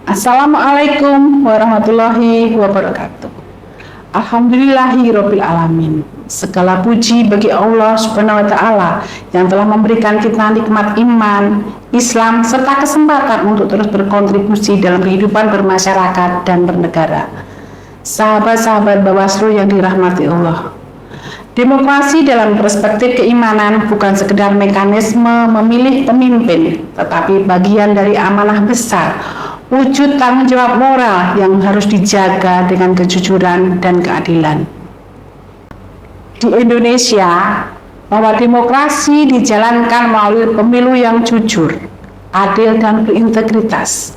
Assalamualaikum warahmatullahi wabarakatuh. Alhamdulillahirabbil alamin. Segala puji bagi Allah Subhanahu wa taala yang telah memberikan kita nikmat iman, Islam serta kesempatan untuk terus berkontribusi dalam kehidupan bermasyarakat dan bernegara. Sahabat-sahabat Bawaslu yang dirahmati Allah. Demokrasi dalam perspektif keimanan bukan sekedar mekanisme memilih pemimpin, tetapi bagian dari amanah besar, wujud tanggung jawab moral yang harus dijaga dengan kejujuran dan keadilan. Di Indonesia, bahwa demokrasi dijalankan melalui pemilu yang jujur, adil dan berintegritas.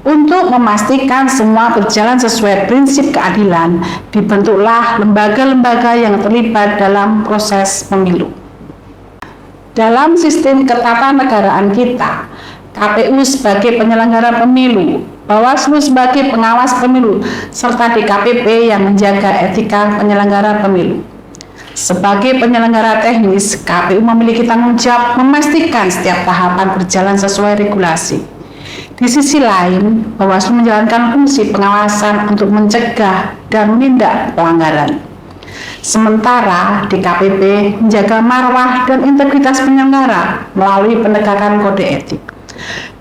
Untuk memastikan semua berjalan sesuai prinsip keadilan, dibentuklah lembaga-lembaga yang terlibat dalam proses pemilu. Dalam sistem ketatanegaraan kita, KPU sebagai penyelenggara pemilu, Bawaslu sebagai pengawas pemilu, serta DKPP yang menjaga etika penyelenggara pemilu. Sebagai penyelenggara teknis, KPU memiliki tanggung jawab memastikan setiap tahapan berjalan sesuai regulasi. Di sisi lain, Bawaslu menjalankan fungsi pengawasan untuk mencegah dan menindak pelanggaran. Sementara DKPP menjaga marwah dan integritas penyelenggara melalui penegakan kode etik.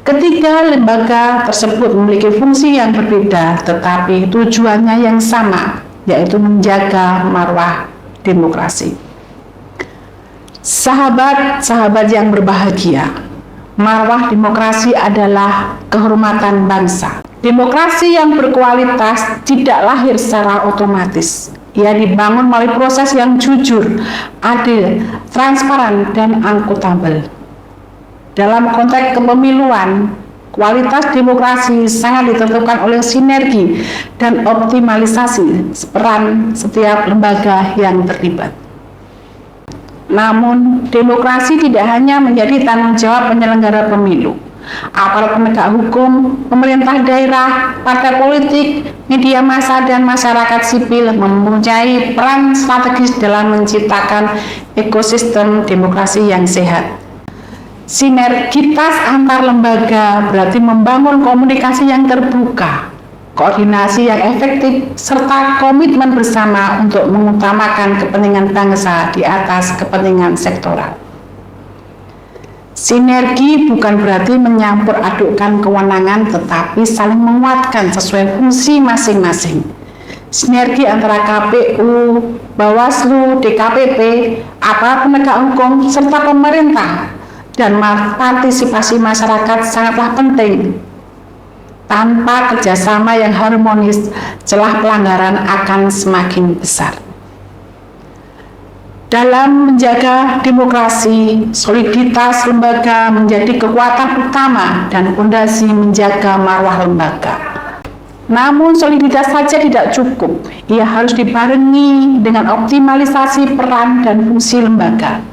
Ketiga lembaga tersebut memiliki fungsi yang berbeda, tetapi tujuannya yang sama, yaitu menjaga marwah demokrasi. Sahabat-sahabat yang berbahagia, marwah demokrasi adalah kehormatan bangsa. Demokrasi yang berkualitas tidak lahir secara otomatis. Ia dibangun melalui proses yang jujur, adil, transparan, dan akuntabel. Dalam konteks kepemiluan, kualitas demokrasi sangat ditentukan oleh sinergi dan optimalisasi peran setiap lembaga yang terlibat. Namun, demokrasi tidak hanya menjadi tanggung jawab penyelenggara pemilu. Aparat penegak hukum, pemerintah daerah, partai politik, media massa, dan masyarakat sipil mempunyai peran strategis dalam menciptakan ekosistem demokrasi yang sehat. Sinergitas antar lembaga berarti membangun komunikasi yang terbuka, koordinasi yang efektif, serta komitmen bersama untuk mengutamakan kepentingan bangsa di atas kepentingan sektoral. Sinergi bukan berarti menyampur adukkan kewenangan, tetapi saling menguatkan sesuai fungsi masing-masing. Sinergi antara KPU, Bawaslu, DKPP, aparat penegak hukum, serta pemerintah dan partisipasi masyarakat sangatlah penting. Tanpa kerjasama yang harmonis, celah pelanggaran akan semakin besar. Dalam menjaga demokrasi, soliditas lembaga menjadi kekuatan utama dan fondasi menjaga marwah lembaga. Namun soliditas saja tidak cukup, ia harus dibarengi dengan optimalisasi peran dan fungsi lembaga.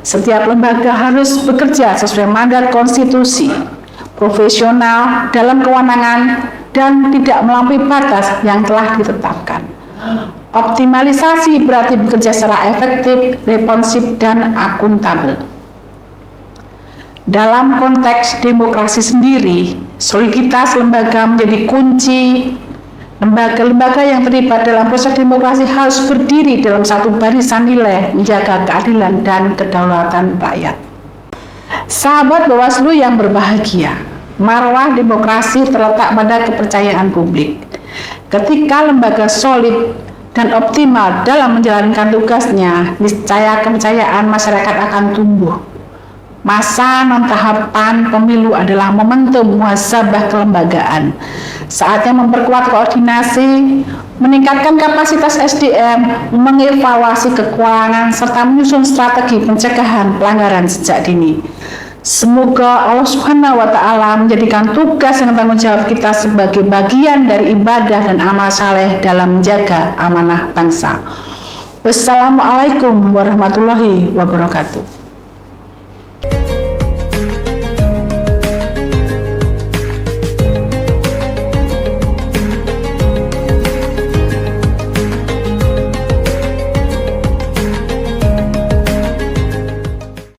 Setiap lembaga harus bekerja sesuai mandat konstitusi, profesional dalam kewenangan, dan tidak melampaui batas yang telah ditetapkan. Optimalisasi berarti bekerja secara efektif, responsif, dan akuntabel. Dalam konteks demokrasi sendiri, soliditas lembaga menjadi kunci. Lembaga-lembaga yang terlibat dalam proses demokrasi harus berdiri dalam satu barisan nilai, menjaga keadilan dan kedaulatan rakyat. Sahabat Bawaslu yang berbahagia, marwah demokrasi terletak pada kepercayaan publik. Ketika lembaga solid dan optimal dalam menjalankan tugasnya, niscaya kepercayaan masyarakat akan tumbuh. Masa non-tahapan pemilu adalah momentum muhasabah kelembagaan. Saatnya memperkuat koordinasi, meningkatkan kapasitas SDM, mengevaluasi kekurangan, serta menyusun strategi pencegahan pelanggaran sejak dini. Semoga Allah Subhanahu wa taala menjadikan tugas dan tanggung jawab kita sebagai bagian dari ibadah dan amal saleh dalam menjaga amanah bangsa. Wassalamualaikum warahmatullahi wabarakatuh.